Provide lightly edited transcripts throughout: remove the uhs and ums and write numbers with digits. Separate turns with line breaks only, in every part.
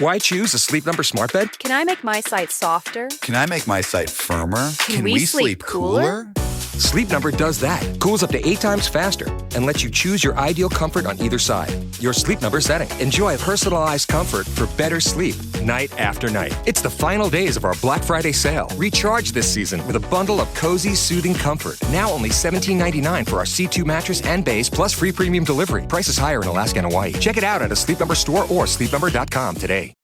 Why choose a Sleep Number smart bed?
Can I make my site softer?
Can I make my site firmer?
Can we sleep cooler?
Sleep Number does that. Cools up to 8 times faster and lets you choose your ideal comfort on either side. Your Sleep Number setting. Enjoy personalized comfort for better sleep night after night. It's the final days of our Black Friday sale. Recharge this season with a bundle of cozy, soothing comfort. Now only $17.99 for our C2 mattress and base, plus free premium delivery. Prices higher in Alaska and Hawaii. Check it out at a Sleep Number store or sleepnumber.com today.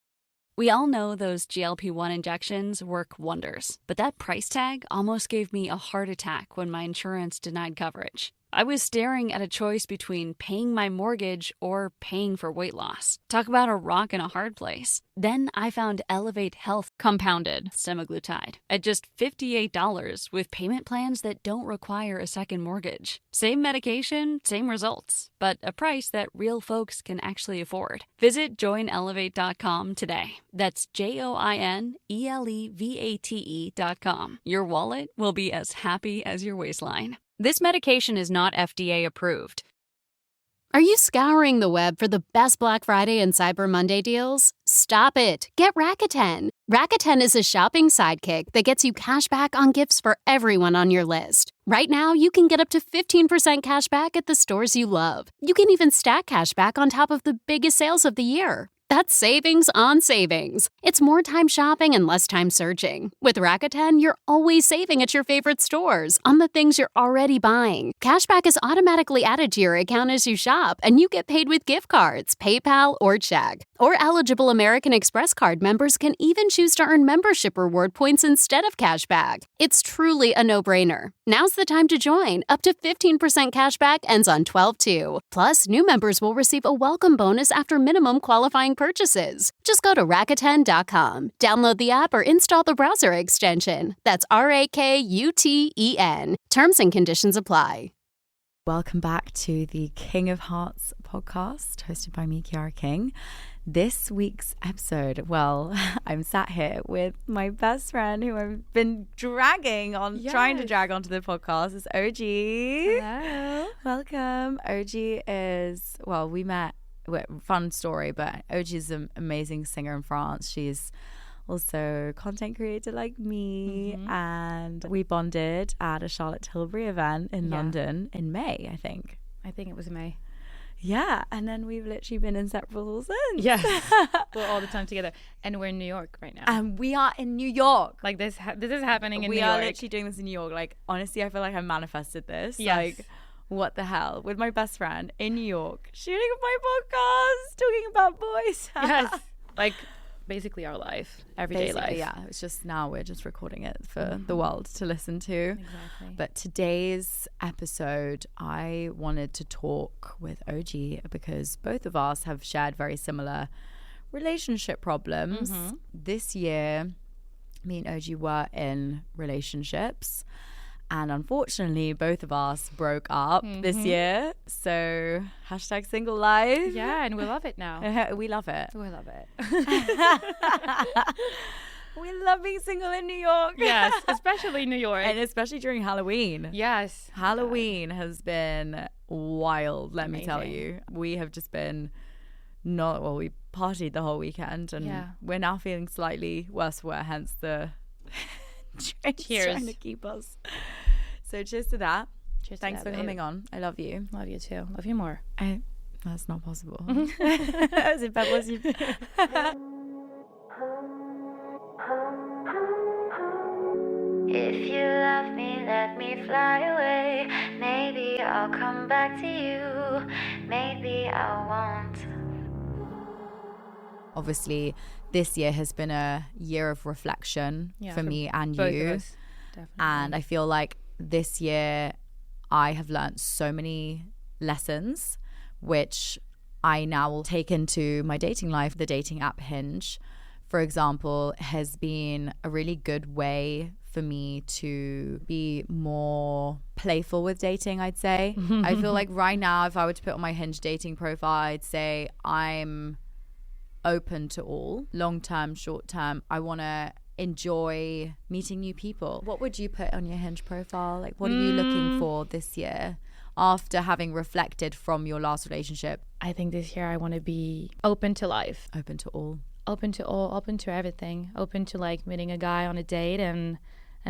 We all know those GLP-1 injections work wonders, but that price tag almost gave me a heart attack when my insurance denied coverage. I was staring at a choice between paying my mortgage or paying for weight loss. Talk about a rock and a hard place. Then I found Elevate Health compounded semaglutide at just $58 with payment plans that don't require a second mortgage. Same medication, same results, but a price that real folks can actually afford. Visit joinelevate.com today. That's JOINELEVATE.com. Your wallet will be as happy as your waistline. This medication is not FDA approved.
Are you scouring the web for the best Black Friday and Cyber Monday deals? Stop it. Get Rakuten. Rakuten is a shopping sidekick that gets you cash back on gifts for everyone on your list. Right now, you can get up to 15% cash back at the stores you love. You can even stack cash back on top of the biggest sales of the year. That's savings on savings. It's more time shopping and less time searching. With Rakuten, you're always saving at your favorite stores on the things you're already buying. Cashback is automatically added to your account as you shop, and you get paid with gift cards, PayPal, or check. Or eligible American Express card members can even choose to earn membership reward points instead of cashback. It's truly a no-brainer. Now's the time to join. Up to 15% cashback ends on 12/2. Plus, new members will receive a welcome bonus after minimum qualifying purchases. Just go to Rakuten.com, download the app, or install the browser extension. That's RAKUTEN. Terms and conditions apply.
Welcome back to the King of Hearts podcast, hosted by me, Chiara King. This week's episode, well, I'm sat here with my best friend who I've been trying to drag onto the podcast. It's OGEE.
Hello.
Welcome. OGEE is, well, we met, fun story, but OGEE is an amazing singer in France. She's also content creator like me, and we bonded at a Charlotte Tilbury event in London in May, I think.
I think it was May.
Yeah, and then we've literally been inseparable since.
Yes, we're all the time together, and we're in New York right now.
And we are in New York.
Like this is happening in New
We
York.
are literally doing this in New York. Like, honestly, I feel like I manifested this.
Yes.
Like, what the hell? With my best friend in New York, shooting my podcast, talking about boys.
Yes, like basically our life, everyday life.
Yeah, it's just now we're just recording it for the world to listen to.
Exactly.
But today's episode, I wanted to talk with OGEE because both of us have shared very similar relationship problems. This year, me and OGEE were in relationships, and unfortunately both of us broke up this year. So hashtag single life.
Yeah, and we love it now.
We love it.
We love it.
We love being single in New York.
Yes, especially New York.
And especially during Halloween.
Yes.
Halloween has been wild, let me tell you. We have just been we partied the whole weekend, and we're now feeling slightly worse for wear, hence the
cheers
trying to keep us. So cheers to that.
Cheers.
Thanks for coming on. I love you.
Love you too. Love you more.
That's not possible. C'est pas possible.
If you love me, let me fly away. Maybe I'll come back to you. Maybe I won't.
Obviously, this year has been a year of reflection for me and
both
you.
of us, definitely.
And I feel like this year I have learned so many lessons, which I now will take into my dating life. The dating app Hinge, for example, has been a really good way for me to be more playful with dating, I'd say. I feel like right now, if I were to put on my Hinge dating profile, I'd say I'm open to all, long-term, short-term. I want to enjoy meeting new people. What would you put on your Hinge profile? Like, what are you looking for this year after having reflected from your last relationship?
I think this year I want to be open to life.
Open to all.
Open to everything. Open to like meeting a guy on a date and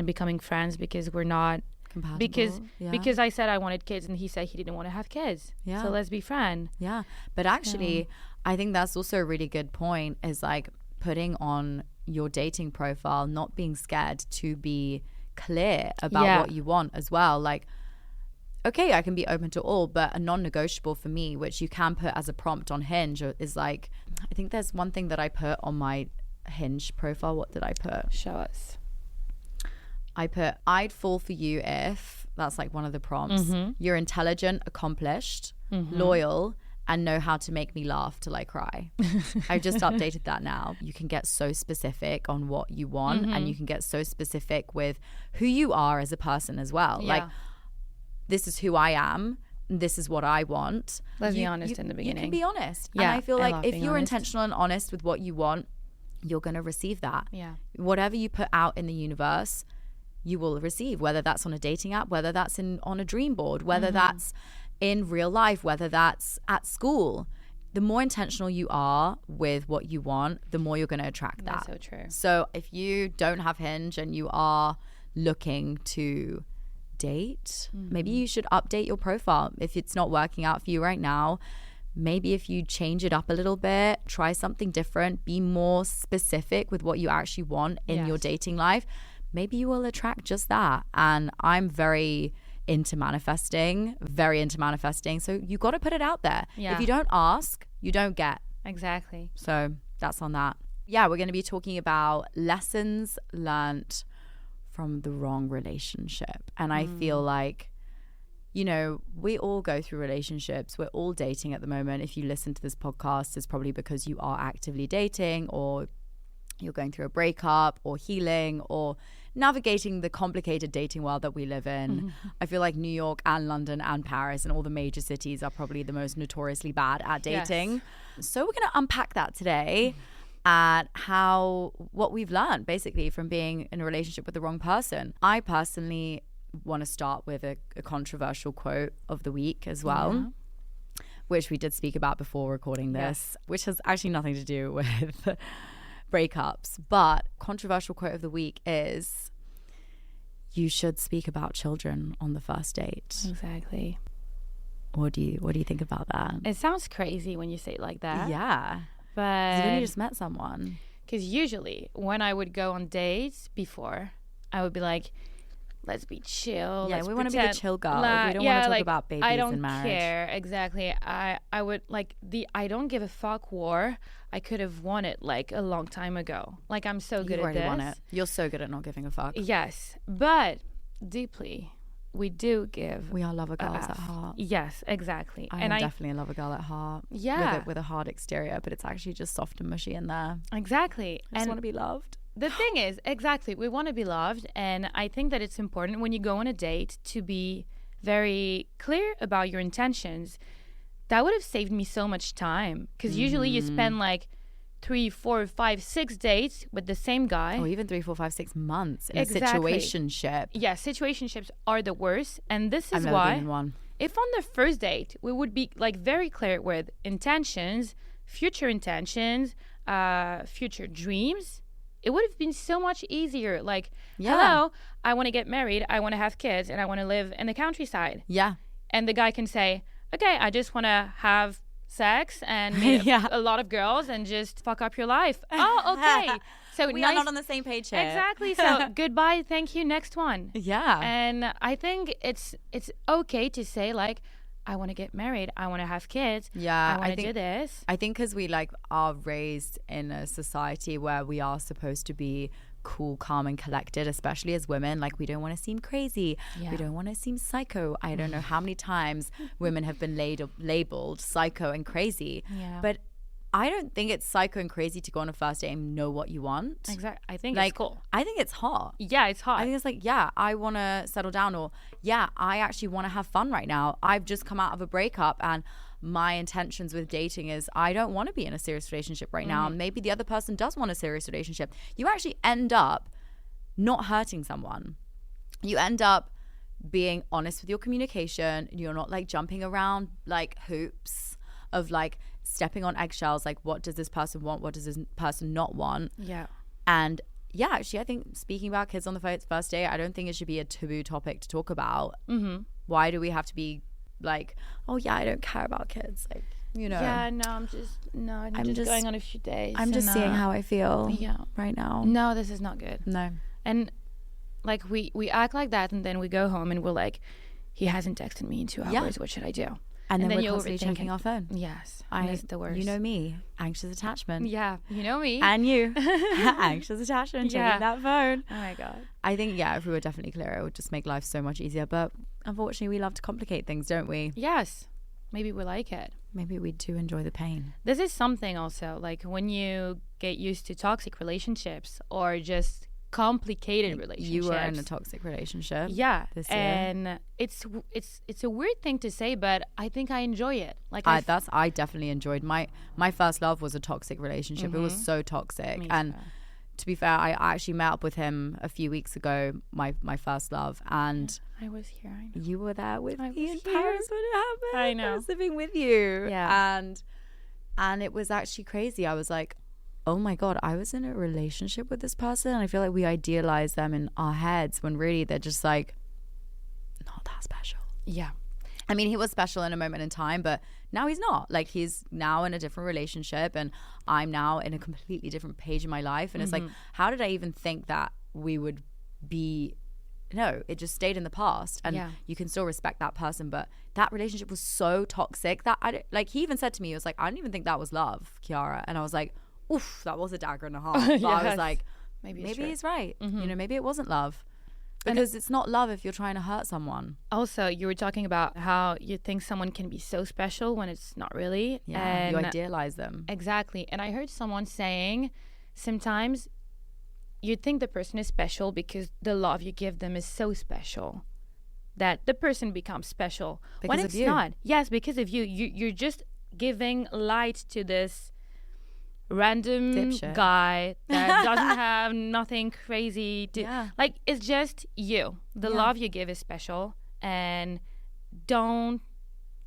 becoming friends because we're not
compatible.
Because I said I wanted kids and he said he didn't want to have kids.
Yeah.
So let's be friends.
Yeah. But actually, I think that's also a really good point, is like putting on your dating profile, not being scared to be clear about what you want as well. Like, okay, I can be open to all, but a non-negotiable for me, which you can put as a prompt on Hinge, is like, I think there's one thing that I put on my Hinge profile. What did I put?
Show us.
I put, I'd fall for you if, that's like one of the prompts. You're intelligent, accomplished, loyal, and know how to make me laugh till I cry. I've just updated that now. You can get so specific on what you want, and you can get so specific with who you are as a person as well.
Yeah.
Like, this is who I am. This is what I want.
Let's be honest in the beginning.
You can be honest.
Yeah,
and I feel like if you're
honest.
intentional and honest with what you want, you're going to receive that.
Yeah.
Whatever you put out in the universe, you will receive, whether that's on a dating app, whether that's on a dream board, whether that's in real life, whether that's at school. The more intentional you are with what you want, the more you're going to attract that.
That's so true.
So if you don't have Hinge and you are looking to date, maybe you should update your profile. If it's not working out for you right now, maybe if you change it up a little bit, try something different, be more specific with what you actually want in your dating life, maybe you will attract just that. And I'm very into manifesting. So you got to put it out there.
Yeah.
If you don't ask, you don't get.
Exactly.
So that's on that. Yeah, we're going to be talking about lessons learnt from the wrong relationship. And I feel like, you know, we all go through relationships. We're all dating at the moment. If you listen to this podcast, it's probably because you are actively dating, or you're going through a breakup, or healing, or navigating the complicated dating world that we live in. I feel like New York and London and Paris and all the major cities are probably the most notoriously bad at dating. So we're going to unpack that today, at what we've learned basically from being in a relationship with the wrong person. I personally want to start with a controversial quote of the week as well, which we did speak about before recording this, which has actually nothing to do with breakups. But controversial quote of the week is, you should speak about children on the first date.
Exactly.
What do you think about that?
It sounds crazy when you say it like that.
Yeah.
But
Then you just met someone.
because usually when I would go on dates before, I would be like, let's be chill.
Yeah,
let's
we want to be the
pretend
chill girl.
like-
We don't want to talk
like,
about babies
I don't
and marriage.
care. Exactly. I would like the I don't give a fuck war. I could have won it like a long time ago. Like, I'm so good
You
at
already
this.
won it. You're so good at not giving a fuck.
Yes, but deeply, we do give.
We are lover
a
girls
F.
at heart.
Yes, exactly.
I am definitely a lover girl at heart.
Yeah.
With a hard exterior, but it's actually just soft and mushy in there.
Exactly.
I just want to be loved.
The thing is, exactly, we want to be loved, and I think that it's important when you go on a date to be very clear about your intentions. That would have saved me so much time, because usually you spend like 3, 4, 5, 6 dates with the same guy.
Or even 3, 4, 5, 6 months in a
Exactly.
situationship.
Yeah, situationships are the worst, and this
I've
is
never
why
been in one.
if on the first date we would be like very clear with intentions, future dreams, it would have been so much easier. Like, hello, I want to get married, I want to have kids, and I want to live in the countryside.
Yeah.
And the guy can say, okay, I just want to have sex and meet a lot of girls and just fuck up your life. Oh, okay. So
We are not on the same page here.
Exactly. So goodbye, thank you, next one.
Yeah.
And I think it's okay to say like, I want to get married, I want to have kids,
Yeah,
I want to
think-
do this.
I think because we like are raised in a society where we are supposed to be cool, calm, and collected, especially as women. Like, we don't want to seem crazy.
Yeah.
We don't want to seem psycho. I don't know how many times women have been labeled psycho and crazy.
Yeah.
But I don't think it's psycho and crazy to go on a first date and know what you want.
Exactly. I think
Like,
it's cool.
I think it's hot.
Yeah, it's hot.
I think it's like, yeah, I want to settle down, or yeah, I actually want to have fun right now. I've just come out of a breakup, and my intentions with dating is I don't want to be in a serious relationship right now. And maybe the other person does want a serious relationship. You actually end up not hurting someone. You end up being honest with your communication. You're not like jumping around like hoops of like stepping on eggshells. Like, what does this person want? What does this person not want?
Yeah.
And yeah, actually, I think speaking about kids on the first date, I don't think it should be a taboo topic to talk about. Why do we have to be like, oh yeah, I don't care about kids? Like, you know.
Yeah, no, I'm just going on a few days.
I'm just seeing how I feel right now.
No, this is not good.
No.
And like we act like that, and then we go home and we're like, he hasn't texted me in 2 hours.
Yeah.
What should I do?
And then we're
you're
constantly checking our phone.
Yes, it's the worst.
You know me, anxious attachment.
Yeah, you know me.
And you, anxious attachment, checking that phone.
Oh my God.
I think, yeah, if we were definitely clearer, it would just make life so much easier. But unfortunately, we love to complicate things, don't we?
Yes. Maybe we like it.
Maybe we do enjoy the pain.
This is something also, like when you get used to toxic relationships or just complicated relationships.
You were in a toxic relationship.
Yeah.
This year.
And it's a weird thing to say, but I think I enjoy it. Like
I definitely enjoyed my first love was a toxic relationship. It was so toxic. And to be fair, I actually met up with him a few weeks ago, my first love, and
I was here. I know.
you were there with
I
me in
was here.
Paris when it happened.
I know.
I was living with you.
Yeah.
And it was actually crazy. I was like, oh my God, I was in a relationship with this person, and I feel like we idealize them in our heads when really they're just like not that special.
Yeah.
I mean, he was special in a moment in time, but now he's not. Like, he's now in a different relationship, and I'm now in a completely different page in my life. And it's like, how did I even think that we would be? No, it just stayed in the past, and you can still respect that person. But that relationship was so toxic that he even said to me, he was like, I don't even think that was love, Chiara. And I was like, oof, that was a dagger and a half. But I was like, maybe he's right. You know, maybe it wasn't love. Because it's not love if you're trying to hurt someone.
Also, you were talking about how you think someone can be so special when it's not really.
Yeah,
and
you idealize them.
Exactly. And I heard someone saying sometimes you think the person is special because the love you give them is so special that the person becomes special.
Because
when
of
it's
you.
not. Yes, because of you. You're just giving light to this random
Dipshit.
guy that doesn't have nothing crazy to like. It's just you. The love you give is special, and don't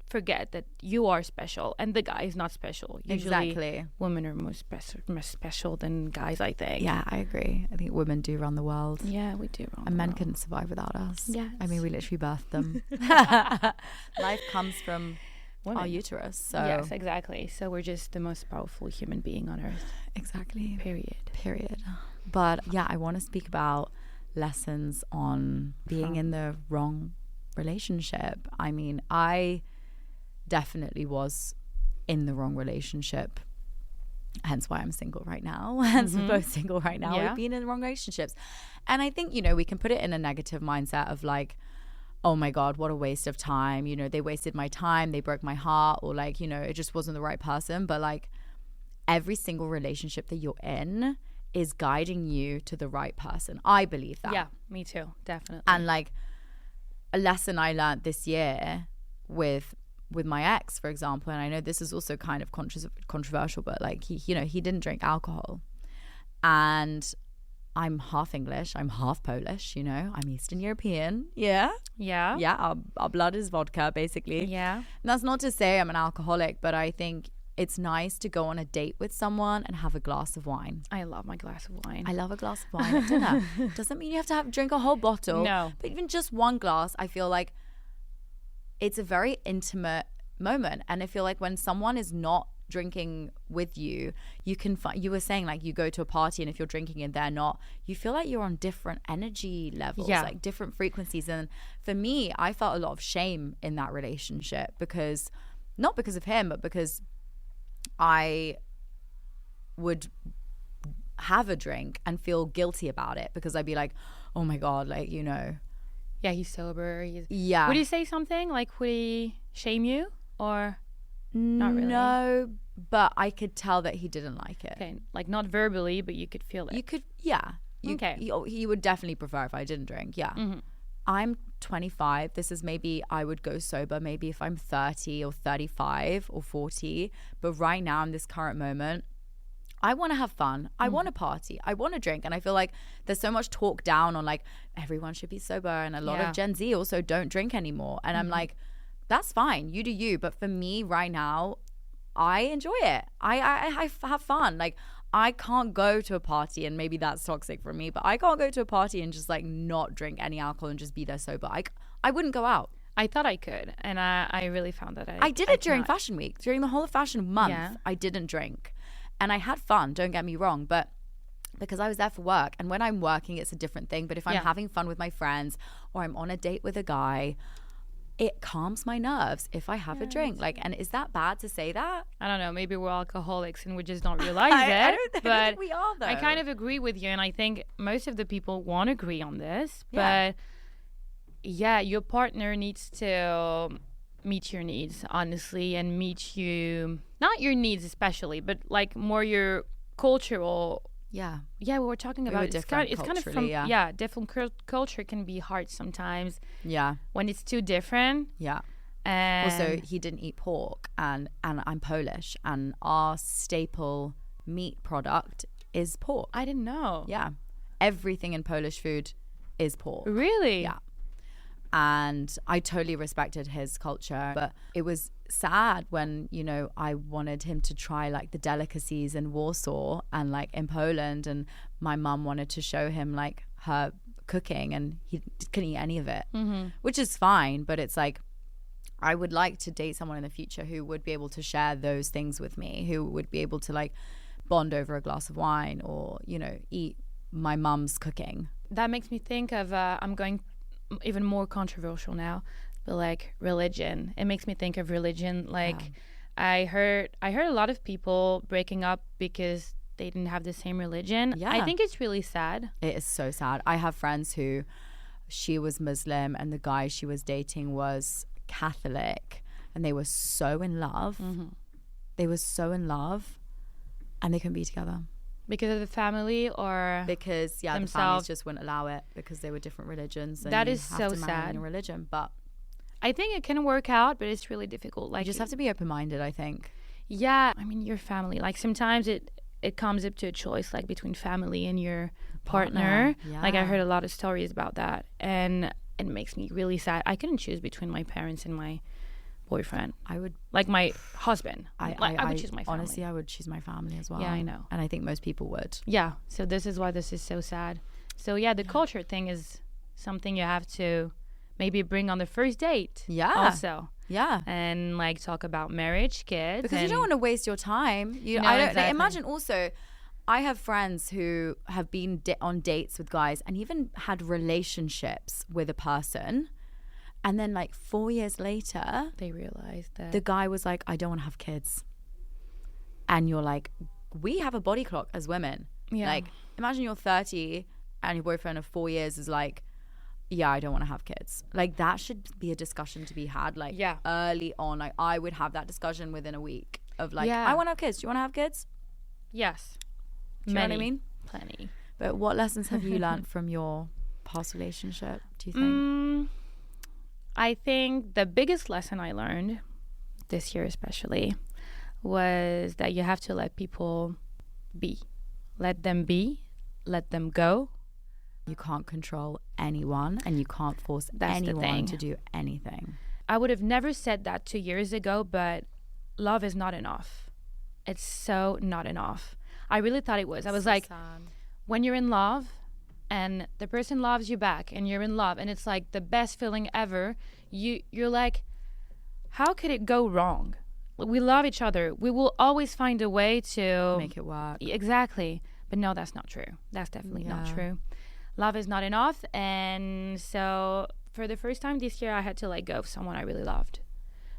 forget that you are special and the guy is not special. Usually
Exactly.
women are more special than guys, I think.
Yeah, I agree. I think women do run the world.
Yeah, we do run
And
the
men
world.
couldn't survive without us.
Yes.
I mean, we literally birthed them. Life comes from
Women.
our uterus. So
Yes, exactly. So we're just the most powerful human being on earth.
exactly.
Period.
But yeah, I want to speak about lessons on being in the wrong relationship. I mean, I definitely was in the wrong relationship, hence why I'm single right now. Hence we're both single right now.
Yeah.
We've been in the wrong relationships. And I think, you know, we can put it in a negative mindset of like, oh my God, what a waste of time. You know, they wasted my time, they broke my heart, or like, you know, it just wasn't the right person. But like every single relationship that you're in is guiding you to the right person. I believe that.
Yeah, me too. Definitely.
And like a lesson I learned this year with my ex, for example, and I know this is also kind of controversial, but like he, you know, he didn't drink alcohol, and I'm half English, I'm half Polish, you know, I'm Eastern European. Yeah. Our blood is vodka, basically.
Yeah.
And that's not to say I'm an alcoholic, but I think it's nice to go on a date with someone and have a glass of wine.
I love my glass of wine.
I love a glass of wine at dinner. Doesn't mean you have to drink a whole bottle.
No.
But even just one glass, I feel like it's a very intimate moment. And I feel like when someone is not drinking with you, you can find, you were saying like you go to a party and if you're drinking and they're not, you feel like you're on different energy levels, like different frequencies. And for me, I felt a lot of shame in that relationship because, not because of him, but because I would have a drink and feel guilty about it because I'd be like, oh my God, like, you know.
Yeah, he's sober.
Yeah.
Would he say something? Like, would he shame you or not really?
No, but I could tell that he didn't like it.
Okay, like not verbally, but you could feel it.
You could, yeah.
Okay.
He would definitely prefer if I didn't drink, yeah. I'm 25. This is maybe I would go sober maybe if I'm 30 or 35 or 40. But right now in this current moment, I want to have fun. I want to party. I want to drink. And I feel like there's so much talk down on like everyone should be sober. And a lot of Gen Z also don't drink anymore. And I'm like, that's fine. You do you. But for me right now, I enjoy it. I have fun. Like I can't go to a party, and maybe that's toxic for me, but I can't go to a party and just like not drink any alcohol and just be there sober. I wouldn't go out.
I thought I could, and I really found that
I did it during
cannot.
Fashion Week. During the whole of Fashion Month,
Yeah.
I didn't drink. And I had fun, don't get me wrong, but because I was there for work. And when I'm working, it's a different thing. But if I'm having fun with my friends or I'm on a date with a guy, it calms my nerves if I have a drink. Like, and is that bad to say that?
I don't know. Maybe we're alcoholics and we just don't realize it.
I don't
but
think we are, though.
I kind of agree with you, and I think most of the people won't agree on this.
Yeah.
But yeah, your partner needs to meet your needs, honestly, and meet you, not your needs especially, but like more your cultural.
Yeah.
Yeah, we were talking about
were
it's kind
different
of from
culturally,
different culture can be hard sometimes
Yeah.
when it's too different.
Yeah.
And
Also, he didn't eat pork, and I'm Polish, and our staple meat product is pork.
I didn't know.
Yeah. Everything in Polish food is pork.
Really?
Yeah. And I totally respected his culture, but it was sad when, you know, I wanted him to try like the delicacies in Warsaw and like in Poland, and my mum wanted to show him like her cooking, and he couldn't eat any of it, which is fine. But it's like, I would like to date someone in the future who would be able to share those things with me, who would be able to like bond over a glass of wine or, you know, eat my mum's cooking.
That makes me think of, I'm going even more controversial now, but like religion. It makes me think of religion. Like I heard a lot of people breaking up because they didn't have the same religion.
Yeah.
I think it's really sad.
It is so sad. I have friends who, she was Muslim and the guy she was dating was Catholic, and they were so in love. They were so in love, and they couldn't be together.
Because of the family, or
Because the families
themselves.
just wouldn't allow it because they were different religions. And
That
you
is
have
so
to marry
sad.
in your religion, but
I think it can work out, but it's really difficult. Like
you just have to be open-minded, I think.
Yeah, I mean, your family. Like sometimes it comes up to a choice, like between family and your partner. Like I
yeah.
heard a lot of stories about that, and it makes me really sad. I couldn't choose between my parents and my boyfriend.
I would,
Like my husband. I would choose my family.
Honestly, I would choose my family as well.
Yeah, I know.
And I think most people would.
Yeah, so this is why this is so sad. So yeah, the culture thing is something you have to maybe bring on the first date.
Yeah.
Also.
Yeah.
And like talk about marriage, kids.
Because you don't want to waste your time.
No,
I don't
exactly.
imagine also, I have friends who have been on dates with guys and even had relationships with a person, and then like 4 years later
they realize that
the guy was like, I don't want to have kids. And you're like, we have a body clock as women.
Yeah.
Like imagine you're 30 and your boyfriend of 4 years is like, yeah, I don't want to have kids. Like that should be a discussion to be had like early on. Like I would have that discussion within a week of like, I want to have kids. Do you want to have kids?
Yes.
Do you know what I mean?
Plenty.
But what lessons have you learned from your past relationship, do you think?
I think the biggest lesson I learned this year especially was that you have to let people be. Let them be. Let them go.
You can't control anyone and you can't force
That's the
anyone
thing.
to do anything.
I would have never said that 2 years ago, but love is not enough. It's so not enough. I really thought it was. I was like, when you're in love and the person loves you back and you're in love and it's like the best feeling ever, you're like, how could it go wrong? We love each other. We will always find a way to
Make it work.
Exactly. But no, that's not true. That's definitely not true. Love is not enough. And so for the first time this year, I had to let go of someone I really loved.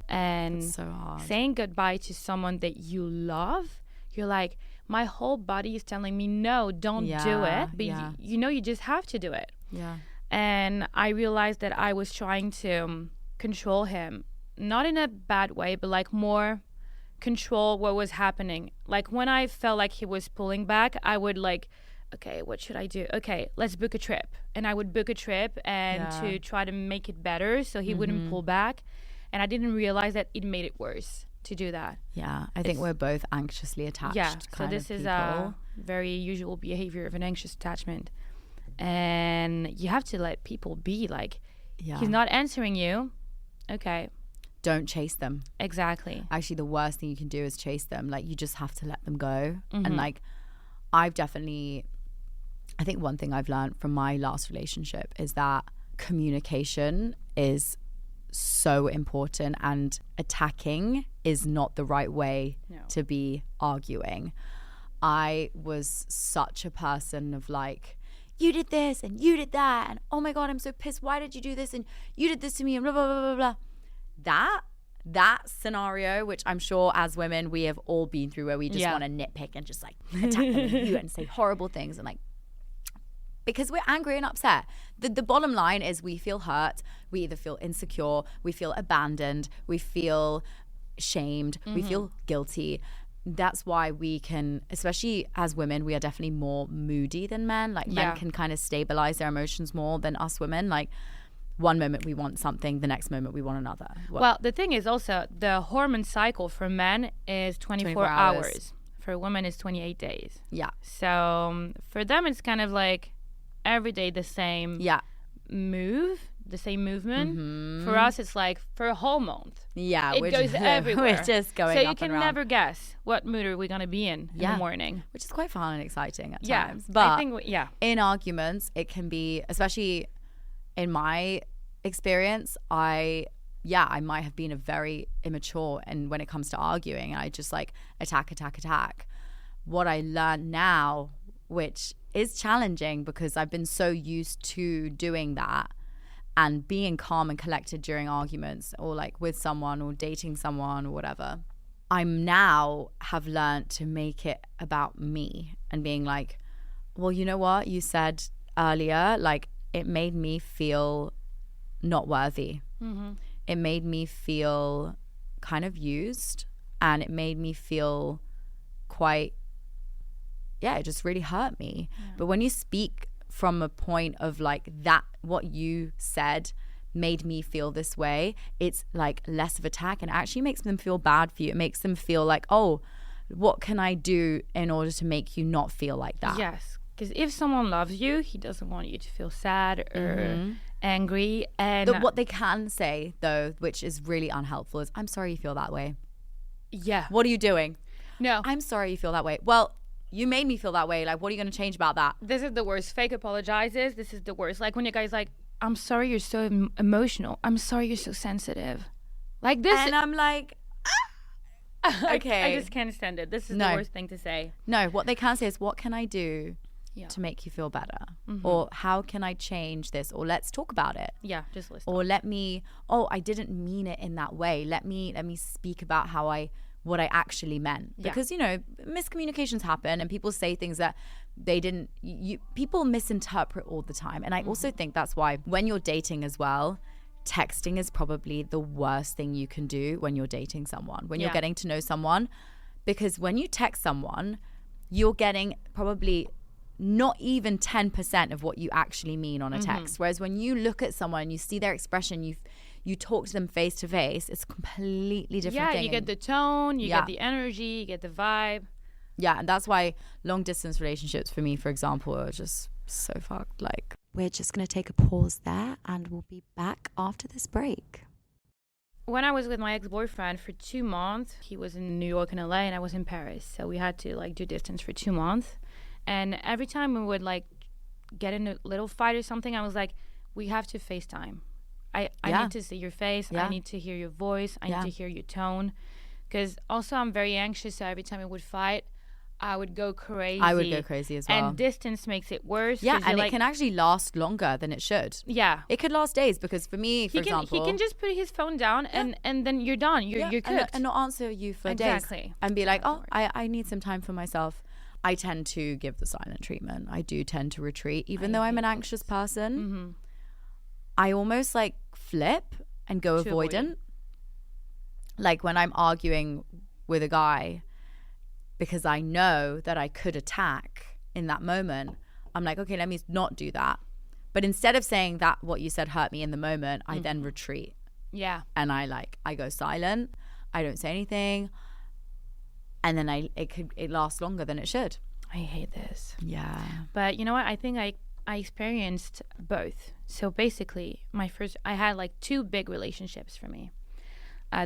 And
That's so hard.
saying goodbye to someone that you love, you're like, my whole body is telling me, no, don't do it. But you know, you just have to do it.
Yeah.
And I realized that I was trying to control him, not in a bad way, but like more control what was happening. Like when I felt like he was pulling back, I would like, okay, what should I do? Okay, let's book a trip. And I would book a trip and to try to make it better so he wouldn't pull back. And I didn't realize that it made it worse. to do that.
Yeah, I think we're both anxiously attached.
Yeah, so
kind
this
of
is
people.
a very usual behavior of an anxious attachment. And you have to let people be. Like, he's not answering you. Okay.
Don't chase them.
Exactly.
Actually, the worst thing you can do is chase them. Like, you just have to let them go.
Mm-hmm.
And like, I think one thing I've learned from my last relationship is that communication is so important, and attacking is not the right way to be arguing. I was such a person of like, you did this and you did that, and oh my God, I'm so pissed. Why did you do this? And you did this to me, and blah, blah, blah, blah, blah. That scenario, which I'm sure as women we have all been through, where we just want to nitpick and just like attack them and you and say horrible things, and like, because we're angry and upset. The bottom line is we feel hurt. We either feel insecure, we feel abandoned, we feel shamed, we feel guilty. That's why we can, especially as women, we are definitely more moody than men. Like men can kind of stabilize their emotions more than us women. Like one moment we want something, the next moment we want another.
Well, the thing is also the hormone cycle for men is 24 hours. For women is 28 days.
Yeah.
So for them it's kind of like every day the same the same movement.
Mm-hmm.
For us it's like for a whole month.
Yeah,
it goes everywhere.
We're just going
so
up
you can
and around.
never guess what mood are we going to be in the morning,
which is quite fun and exciting at
yeah,
times. But
I think
in arguments it can be, especially in my experience, I might have been a very immature, and when it comes to arguing, I just like attack. What I learned now, which is challenging because I've been so used to doing that and being calm and collected during arguments, or like with someone or dating someone or whatever, I'm now have learned to make it about me and being like, well, you know what you said earlier, like it made me feel not worthy. Mm-hmm. It made me feel kind of used, and it made me feel quite, it just really hurt me. Yeah. But when you speak from a point of like that, what you said made me feel this way, it's like less of attack, and actually makes them feel bad for you. It makes them feel like, oh, what can I do in order to make you not feel like that?
Yes, because if someone loves you, he doesn't want you to feel sad or angry. And
what they can say though, which is really unhelpful, is I'm sorry you feel that way.
Yeah.
What are you doing?
No.
I'm sorry you feel that way. Well, you made me feel that way. Like, what are you going to change about that?
This is the worst. Fake apologizes. This is the worst. Like when your guy's like, I'm sorry you're so emotional. I'm sorry you're so sensitive. Like this.
And I'm like, okay.
I just can't stand it. This is the worst thing to say.
No, what they can say is, what can I do to make you feel better? Mm-hmm. Or how can I change this? Or let's talk about it.
Yeah, just listen.
Or I didn't mean it in that way. Let me speak about what I actually meant. Because, miscommunications happen and people say things that they didn't, people misinterpret all the time. And I also think that's why when you're dating as well, texting is probably the worst thing you can do when you're dating someone, when you're getting to know someone. Because when you text someone, you're getting probably not even 10% of what you actually mean on a text. Whereas when you look at someone, you see their expression, you talk to them face to face, it's a completely different thing.
Yeah, you get the tone, you get the energy, you get the vibe.
Yeah, and that's why long distance relationships for me, for example, are just so fucked. Like, we're just going to take a pause there and we'll be back after this break.
When I was with my ex-boyfriend for 2 months, he was in New York and LA and I was in Paris. So we had to do distance for 2 months. And every time we would get in a little fight or something, I was like, we have to FaceTime. I need to see your face. I need to hear your voice. I need to hear your tone. Because also I'm very anxious. So every time we would fight, I would go crazy.
I would go crazy as well.
And distance makes it worse.
Yeah, and it can actually last longer than it should.
Yeah.
It could last days because for me, for example...
He can just put his phone down and then you're done. You're cooked.
And not answer you for days. And be like, I need some time for myself. I tend to give the silent treatment. I do tend to retreat. Even though I'm an anxious person, I almost flip and go avoidant. Like when I'm arguing with a guy, because I know that I could attack in that moment, I'm like, okay, let me not do that. But instead of saying that what you said hurt me in the moment, I then retreat.
Yeah.
And I go silent. I don't say anything, and then it lasts longer than it should.
I hate this.
Yeah.
But you know what? I think I experienced both. So basically, I had like 2 big relationships for me.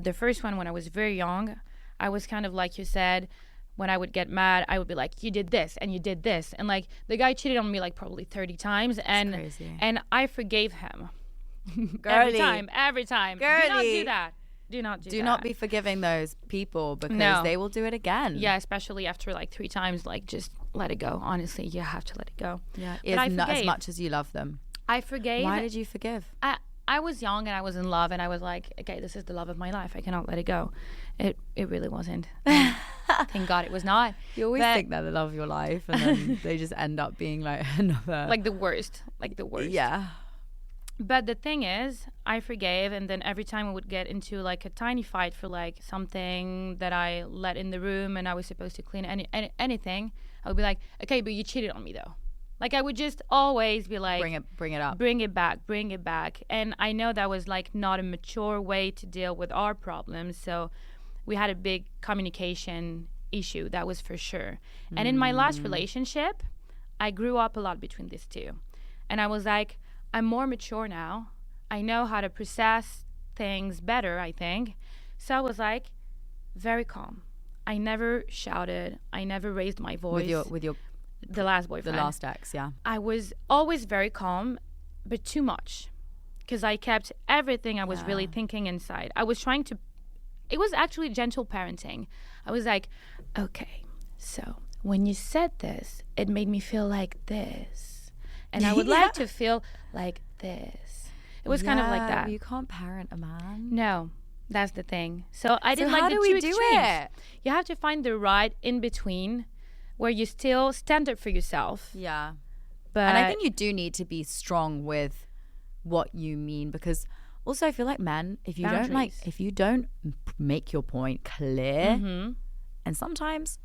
The first one, when I was very young, I was kind of like you said, when I would get mad, I would be like, you did this and you did this. And like the guy cheated on me like probably 30 times. And
That's crazy.
And I forgave him.
Girly.
Every time.
Girly.
Do not do that. Do not do that.
Do not be forgiving those people because they will do it again.
Yeah, especially after like 3 times, like just let it go. Honestly, you have to let it go.
Yeah,
But I
not as
forgave.
much as you love them.
I forgave.
Why did you forgive?
I was young and I was in love and I was like, okay, this is the love of my life. I cannot let it go. It really wasn't. Thank God it was not.
You always think they're the love of your life, and then they just end up being like another.
Like the worst.
Yeah.
But the thing is, I forgave, and then every time I would get into like a tiny fight for like something that I let in the room and I was supposed to clean anything, I would be like, okay, but you cheated on me though. Like I would just always be like,
bring it up,
bring it back. And I know that was like not a mature way to deal with our problems. So we had a big communication issue, that was for sure. And in my last relationship, I grew up a lot between these 2. And I was like, I'm more mature now. I know how to process things better, I think. So I was like, very calm. I never shouted. I never raised my voice.
with your
the last boyfriend.
the last ex, yeah.
I was always very calm, but too much. Because I kept everything I was really thinking inside. I was trying to... It was actually gentle parenting. I was like, okay, so when you said this, it made me feel like this. And I would like to feel like this. It was kind of like that.
You can't parent a man.
No, that's the thing. So I didn't like
how
the
do
two
we do
extremes.
it?
You have to find the right in between where you still stand up for yourself.
Yeah.
But
And I think you do need to be strong with what you mean, because also I feel like men, if you don't make your point clear, and sometimes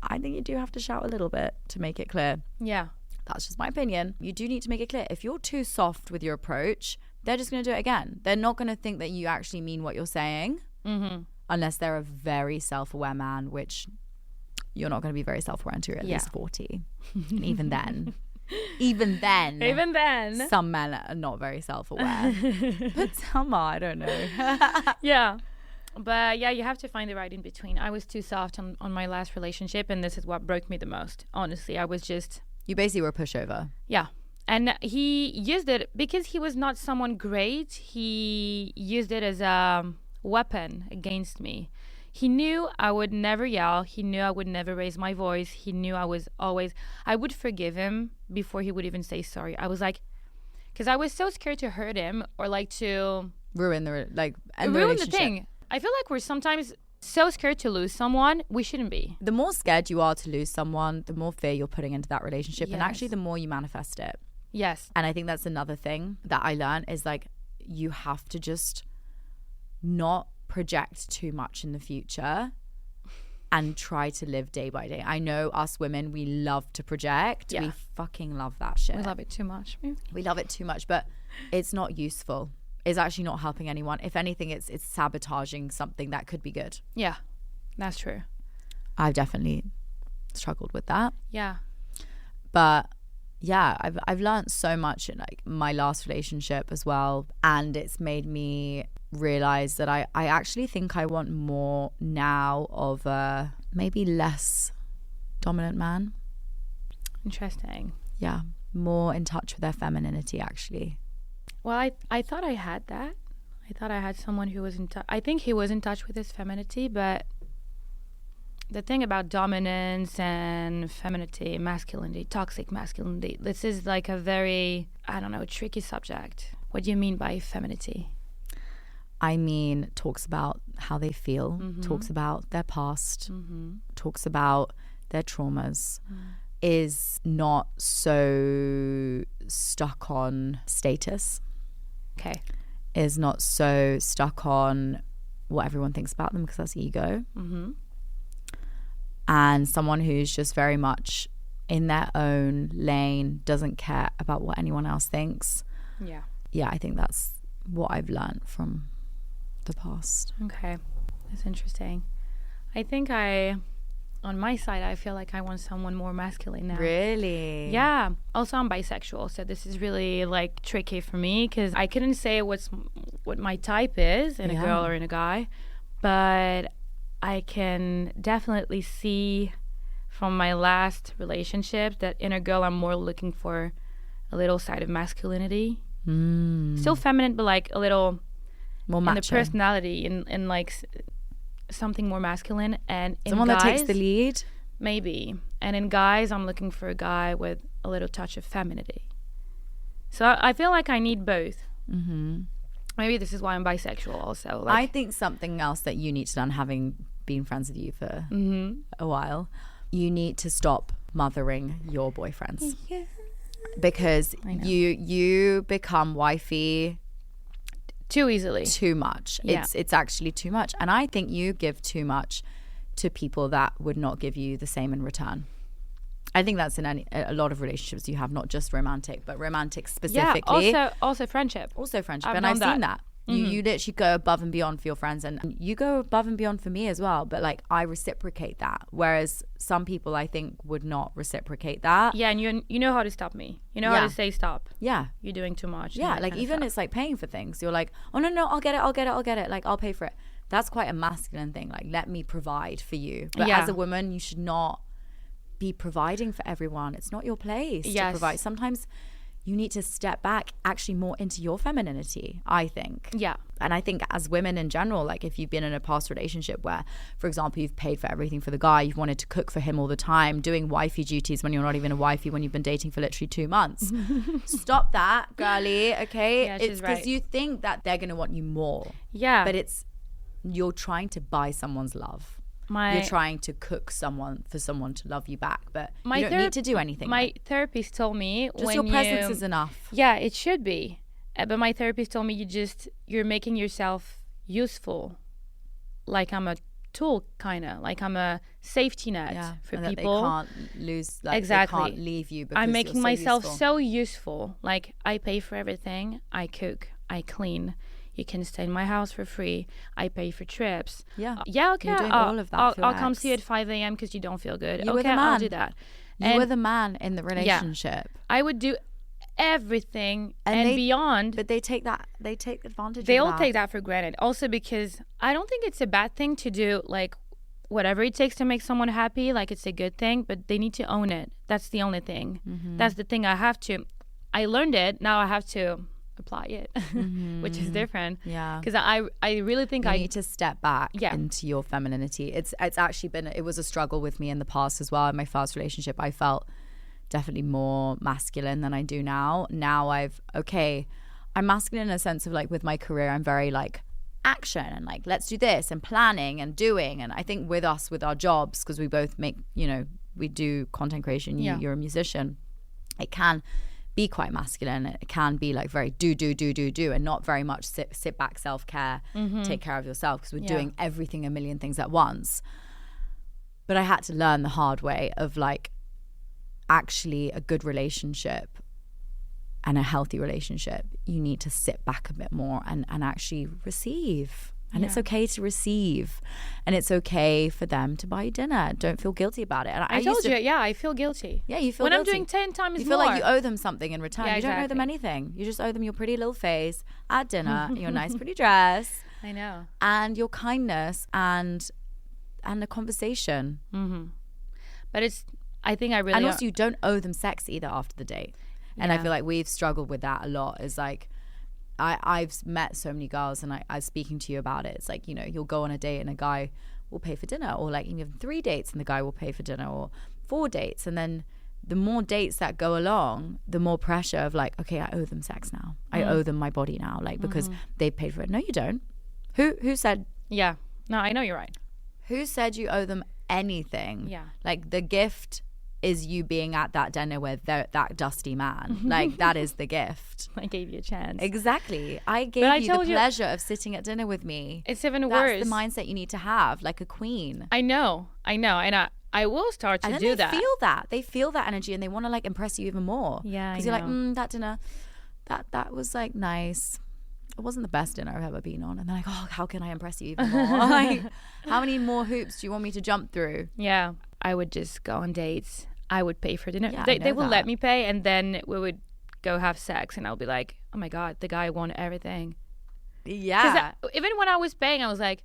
I think you do have to shout a little bit to make it clear.
Yeah.
That's just my opinion. You do need to make it clear. If you're too soft with your approach, they're just going to do it again. They're not going to think that you actually mean what you're saying, unless they're a very self-aware man, which you're not going to be very self-aware until you're at least 40. And even then, even then, some men are not very self-aware. But some are, I don't know.
Yeah. But yeah, you have to find the right in between. I was too soft on my last relationship, and this is what broke me the most. Honestly, I was just...
You basically were a pushover.
Yeah. And he used it because he was not someone great. He used it as a weapon against me. He knew I would never yell. He knew I would never raise my voice. He knew I would forgive him before he would even say sorry. I was like, because I was so scared to hurt him or like to
ruin the
thing. I feel like we're sometimes so scared to lose someone. We shouldn't be.
The more scared you are to lose someone, the more fear you're putting into that relationship.
Yes.
And actually the more you manifest it.
Yes.
And I think that's another thing that I learned is like, you have to just not project too much in the future and try to live day by day. I know us women, we love to project.
Yeah.
We fucking love that shit.
We love it too much.
We love it too much, but it's not useful. It's actually not helping anyone. If anything, it's sabotaging something that could be good.
Yeah, that's true.
I've definitely struggled with that.
Yeah.
But yeah, I've learned so much in like my last relationship as well, and it's made me realize that I actually think I want more now of a maybe less dominant man.
Interesting.
Yeah, more in touch with their femininity actually.
Well, I thought I had that. I thought I had someone who was in touch. I think he was in touch with his femininity, but the thing about dominance and femininity, masculinity, toxic masculinity, this is like a very, I don't know, tricky subject. What do you mean by femininity?
I mean, talks about how they feel, talks about their past, talks about their traumas, is not so stuck on status.
Okay.
Is not so stuck on what everyone thinks about them because that's ego. And someone who's just very much in their own lane, doesn't care about what anyone else thinks.
Yeah.
Yeah, I think that's what I've learned from the past.
Okay. That's interesting. I think on my side, I feel like I want someone more masculine now.
Really?
Yeah. Also, I'm bisexual, so this is really like tricky for me because I couldn't say what my type is in a girl or in a guy, but I can definitely see from my last relationship that in a girl I'm more looking for a little side of masculinity. Still feminine, but like a little
more
in the
macho.
personality, in like something more masculine. And in
Someone
guys,
that takes the lead.
maybe. And in guys, I'm looking for a guy with a little touch of femininity. So I feel like I need both. Maybe this is why I'm bisexual also.
I think something else that you need to learn, having been friends with you for a while, you need to stop mothering your boyfriends.
Yeah.
Because you become wifey
Too easily.
too much.
Yeah.
It's actually too much. And I think you give too much to people that would not give you the same in return. I think that's in a lot of relationships you have, not just romantic, but romantic specifically.
Yeah, also friendship.
Also friendship.
I've
And I've
known
seen
that.
that. You literally go above and beyond for your friends, and you go above and beyond for me as well. But like, I reciprocate that. Whereas some people, I think, would not reciprocate that.
Yeah, and you know how to stop me. You know how to say stop.
Yeah.
You're doing too much.
Yeah, like even it's like paying for things. You're like, oh no, I'll get it. Like, I'll pay for it. That's quite a masculine thing. Like, let me provide for you. But as a woman, you should not be providing for everyone. It's not your place to provide. Sometimes you need to step back actually more into your femininity, I think.
Yeah.
And I think as women in general, like if you've been in a past relationship where, for example, you've paid for everything for the guy, you've wanted to cook for him all the time, doing wifey duties when you're not even a wifey, when you've been dating for literally 2 months. Stop that, girly, okay?
Yeah,
it's
she's
because
right.
you think that they're going to want you more.
Yeah.
But you're trying to buy someone's love. You're trying to cook for someone to love you back, but you don't need to do anything.
My therapist told me
just your presence is enough.
Yeah, it should be. But my therapist told me you're making yourself useful, like I'm a tool, kind of like I'm a safety net for
and
people.
That they can't lose. Like,
exactly.
They can't leave you. Because
I'm making
you're so
myself
useful.
so useful. Like I pay for everything. I cook. I clean. You can stay in my house for free. I pay for trips.
Yeah.
Yeah, okay.
You're doing all of that for
I'll
your
come
ex.
see you at 5 a.m. because you don't feel good.
You were
okay,
the man.
I'll do that.
You were the man in the relationship.
I would do everything
And
beyond.
But they take advantage
They
of
all
that.
take that for granted. Also because I don't think it's a bad thing to do like whatever it takes to make someone happy. Like it's a good thing, but they need to own it. That's the only thing. That's the thing I learned it. Now I have to apply it, which is different.
Yeah.
Because I really think
you
I
need to step back
Yeah.
into your femininity. It's actually it was a struggle with me in the past as well. In my first relationship, I felt definitely more masculine than I do now. Now I'm masculine in a sense of like with my career, I'm very like action and like let's do this and planning and doing. And I think with us, with our jobs, because we both make, we do content creation, you're a musician, it can be quite masculine. It can be like very do and not very much sit back, self-care, take care of yourself, because we're doing everything, a million things at once. But I had to learn the hard way of like actually a good relationship and a healthy relationship, you need to sit back a bit more and actually receive. And it's okay to receive, and it's okay for them to buy you dinner. Don't feel guilty about it. And
I told you, I feel guilty.
Yeah, you feel
when
guilty.
I'm doing 10 times more.
You feel like you owe them something in return.
Yeah,
You don't owe them
exactly.
anything. You just owe them your pretty little face at dinner, your nice pretty dress,
I know.
and your kindness and a conversation.
But I think I really
And also you don't owe them sex either after the date. And I feel like we've struggled with that a lot. Is like I've met so many girls, and I was speaking to you about it. It's like, you'll go on a date and a guy will pay for dinner, or like you have 3 dates and the guy will pay for dinner, or 4 dates. And then the more dates that go along, the more pressure of like, okay, I owe them sex now. I owe them my body now, like because they paid for it. No, you don't. Who said?
Yeah. No, I know you're right.
Who said you owe them anything?
Yeah.
Like the gift is you being at that dinner with that dusty man. Like that is the gift.
I gave you a chance.
Exactly. I gave
I
you the
told you-
pleasure of sitting at dinner with me.
It's even
That's
worse.
the mindset you need to have, like a queen.
I know. And I will start to
And then
do
they
that.
feel that. They feel that energy, and they want to like impress you even more.
Yeah, I
Because you're like,
know.
that dinner, that was like nice. it wasn't the best dinner I've ever been on. And they're like, oh, how can I impress you even more? Like, how many more hoops do you want me to jump through?
Yeah. I would just go on dates. I would pay for dinner.
Yeah,
They would
that.
let me pay, and then we would go have sex, and I'll be like, oh my God, the guy won everything.
Yeah.
Even when I was paying, I was like,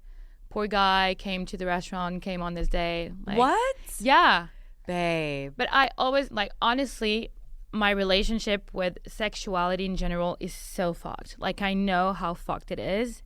poor guy came to the restaurant, came on this day. Like,
What?
Yeah.
Babe.
But I always, like, honestly, my relationship with sexuality in general is so fucked. Like, I know how fucked it is,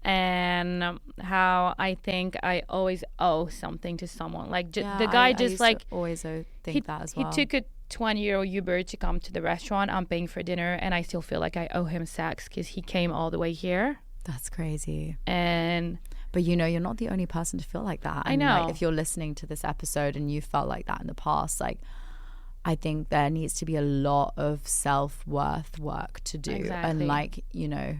and how I think I always owe something to someone. Like, the guy
I
just
used
like
to always think that as well.
He took a 20-year-old Uber to come to the restaurant. I'm paying for dinner, and I still feel like I owe him sex because he came all the way here.
That's crazy.
But
you know, you're not the only person to feel like that.
I know.
Like, if you're listening to this episode and you felt like that in the past, like, I think there needs to be a lot of self-worth work to do.
Exactly.
And like, you know,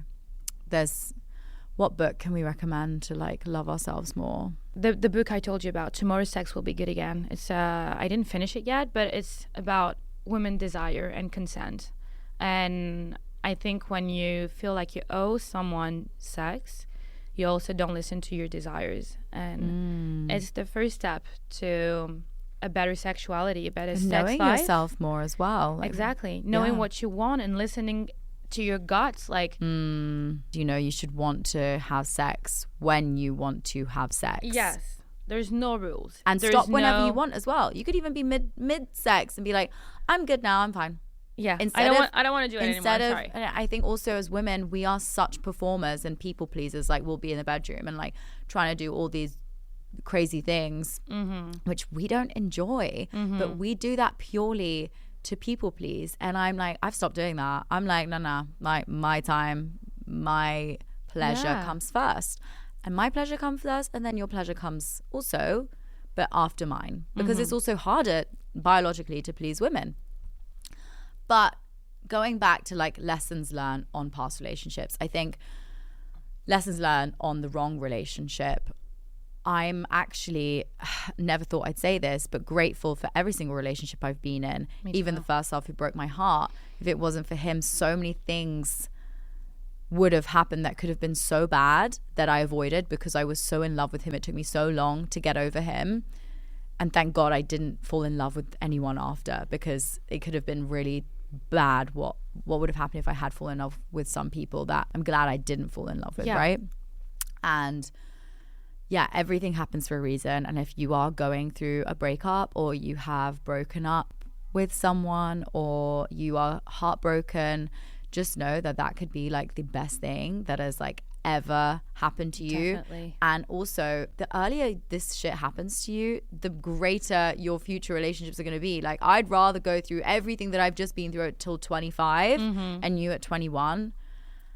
what book can we recommend to like love ourselves more?
The book I told you about, Tomorrow's Sex Will Be Good Again. It's I didn't finish it yet, but it's about women desire and consent. And I think when you feel like you owe someone sex, you also don't listen to your desires. And it's the first step to a better sexuality, a better sex
knowing
life.
yourself more as well. Like,
Exactly. Knowing what you want and listening to your guts. Like,
you know, you should want to have sex when you want to have sex.
yes, there's no rules.
And
There's
stop whenever
no-
you want as well. You could even be mid sex and be like, I'm good now, I'm fine.
Yeah,
Instead
I don't want to do it anymore.
Instead of,
Sorry.
and I think also as women, we are such performers and people pleasers. Like, we'll be in the bedroom and like trying to do all these crazy things, which we don't enjoy, but we do that purely to people please. And I'm like, I've stopped doing that. I'm like, no, like my time, my pleasure comes first, and my pleasure comes first, and then your pleasure comes also, but after mine, because it's also harder biologically to please women. But going back to like lessons learned on past relationships, I think lessons learned on the wrong relationship, I'm actually, never thought I'd say this, but grateful for every single relationship I've been in. Even the first half who broke my heart. If it wasn't for him, so many things would have happened that could have been so bad that I avoided because I was so in love with him. It took me so long to get over him. And thank God I didn't fall in love with anyone after, because it could have been really bad what would have happened if I had fallen in love with some people that I'm glad I didn't fall in love with, right? And yeah, everything happens for a reason. And if you are going through a breakup, or you have broken up with someone, or you are heartbroken, just know that that could be like the best thing that has like ever happened to you.
Definitely.
And also, the earlier this shit happens to you, the greater your future relationships are going to be. Like, I'd rather go through everything that I've just been through till 25 and you at 21,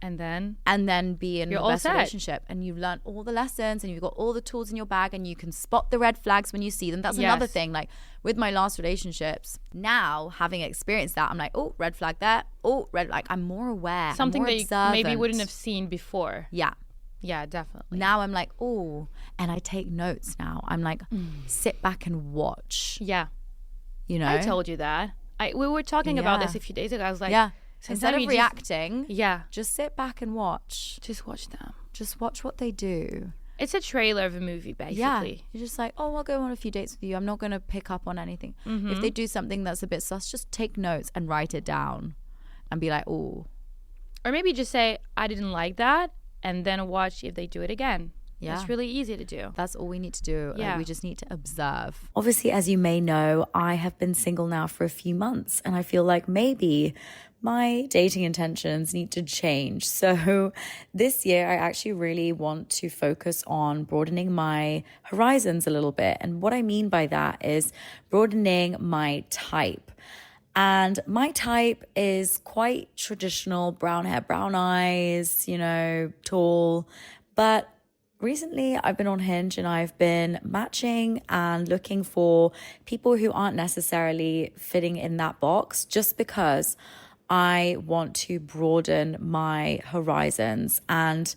and then be in the best relationship, and you've learned all the lessons and you've got all the tools in your bag, and you can spot the red flags when you see them. That's another thing. Like, with my last relationships, now having experienced that, I'm like, oh, red flag there, oh, red, like, I'm more aware,
Something
I'm more
that
observant.
you maybe wouldn't have seen before.
Yeah
Definitely.
Now I'm like, oh, and I take notes now. I'm like, sit back and watch.
Yeah,
you know,
I told you that. We were talking about this a few days ago. I was like,
instead of reacting,
just
sit back and watch.
Just watch them.
Just watch what they do.
It's a trailer of a movie, basically.
Yeah, you're just like, oh, I'll go on a few dates with you. I'm not going to pick up on anything. If they do something that's a bit sus, just take notes and write it down and be like, oh.
Or maybe just say, I didn't like that, and then watch if they do it again.
Yeah.
It's really easy to do.
That's all we need to do.
Yeah.
We just need to observe.
Obviously, as you may know, I have been single now for a few months, and I feel like maybe my dating intentions need to change. So this year, I actually really want to focus on broadening my horizons a little bit. And what I mean by that is broadening my type. And my type is quite traditional: brown hair, brown eyes, you know, tall. But recently I've been on Hinge and I've been matching and looking for people who aren't necessarily fitting in that box, just because I want to broaden my horizons. And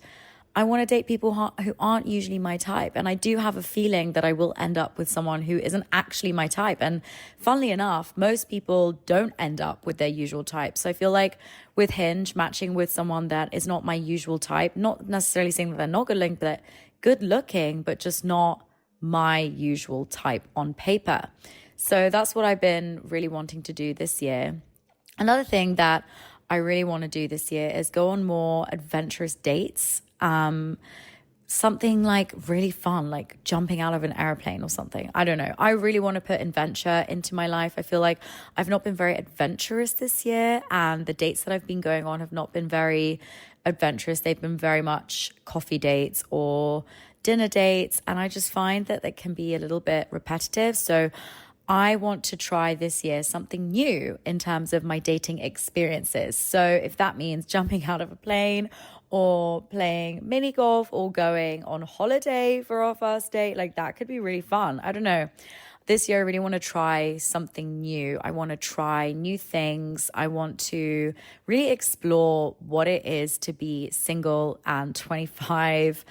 I want to date people who aren't usually my type. And I do have a feeling that I will end up with someone who isn't actually my type. And funnily enough, most people don't end up with their usual type. So I feel like with Hinge, matching with someone that is not my usual type, not necessarily saying that they're not good looking, but just not my usual type on paper. So that's what I've been really wanting to do this year. Another thing that I really want to do this year is go on more adventurous dates. Something like really fun, like jumping out of an airplane or something. I don't know. I really want to put adventure into my life. I feel like I've not been very adventurous this year, and the dates that I've been going on have not been very adventurous. They've been very much coffee dates or dinner dates, and I just find that they can be a little bit repetitive. So I want to try this year something new in terms of my dating experiences. So if that means jumping out of a plane or playing mini golf or going on holiday for our first date, like that could be really fun. I don't know. This year, I really want to try something new. I want to try new things. I want to really explore what it is to be single and 25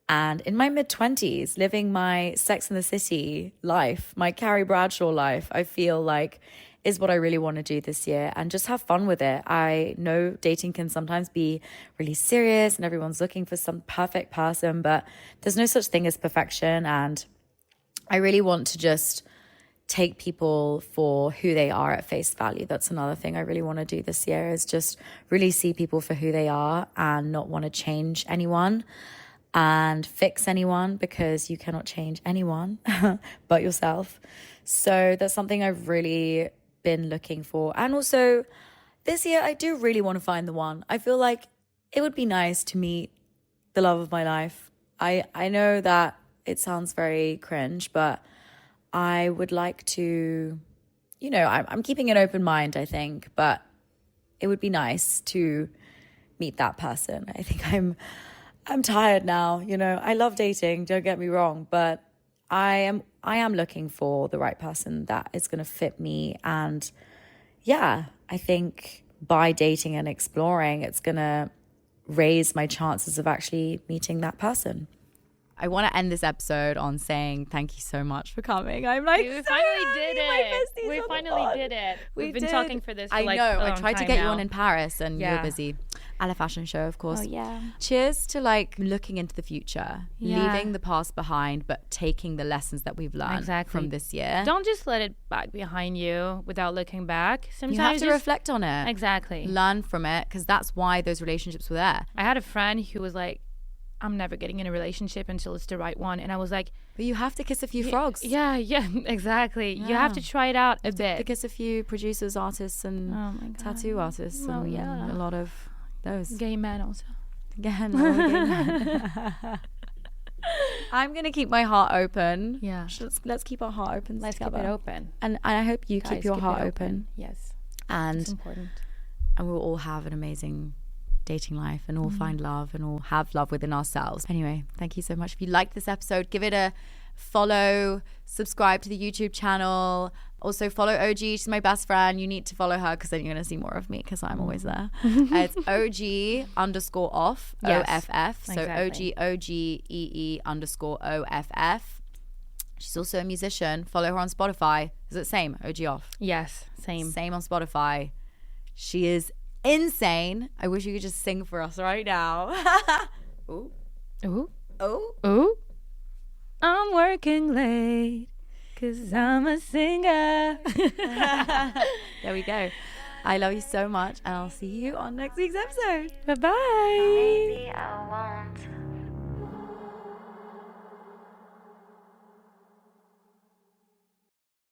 and in my mid-20s, living my Sex and the City life, my Carrie Bradshaw life, I feel like is what I really want to do this year, and just have fun with it. I know dating can sometimes be really serious and everyone's looking for some perfect person, but there's no such thing as perfection. And I really want to just take people for who they are at face value. That's another thing I really want to do this year, is just really see people for who they are and not want to change anyone and fix anyone, because you cannot change anyone but yourself. So that's something I've really been looking for. And also this year, I do really want to find the one. I feel like it would be nice to meet the love of my life. I know that it sounds very cringe, but I would like to, you know, I'm keeping an open mind, I think, but it would be nice to meet that person. I think I'm tired now, you know. I love dating, don't get me wrong, but I am looking for the right person that is going to fit me. And yeah, I think by dating and exploring, it's going to raise my chances of actually meeting that person. I want to end this episode on saying thank you so much for coming. I'm like,
we finally did it. We finally did it. We've been talking for this for
I
like
know.
a long
I tried to
time
get
now.
you on in Paris and you were busy. At a fashion show, of course.
Oh, yeah.
Cheers to like looking into the future,
Yeah.
leaving the past behind, but taking the lessons that we've learned from this year.
Don't just let it back behind you without looking back. Sometimes
You have to
just
reflect on it.
Exactly.
Learn from it, because that's why those relationships were there.
I had a friend who was like, I'm never getting in a relationship until it's the right one. And I was like,
But you have to kiss a few frogs.
Yeah, exactly. You have to try it out a bit.
To kiss a few producers, artists, and tattoo artists.
Oh,
and
yeah.
a lot of those.
Gay men also.
Again, all gay men. I'm going to keep my heart open.
Yeah.
Let's keep our heart open together.
Keep it open.
And I hope you
Guys,
keep your
keep it
heart open.
Yes.
And
It's important.
And we'll all have an amazing dating life and all find love and all have love within ourselves. Anyway, thank you so much. If you liked this episode, give it a follow, subscribe to the YouTube channel. Also follow OGEE. She's my best friend. You need to follow her, because then you're going to see more of me, because I'm always there. It's OGEE_off,
Yes,
OFF. So
exactly.
OGEE_OFF. She's also a musician. Follow her on Spotify. Is it same? OGEE off.
Yes, same.
Same on Spotify. She is insane. I wish you could just sing for us right now. Ooh.
Ooh.
Oh.
Ooh. I'm working late because I'm a singer.
There we go. I love you so much, and I'll see you on next week's episode.
Bye-bye.
Maybe I won't.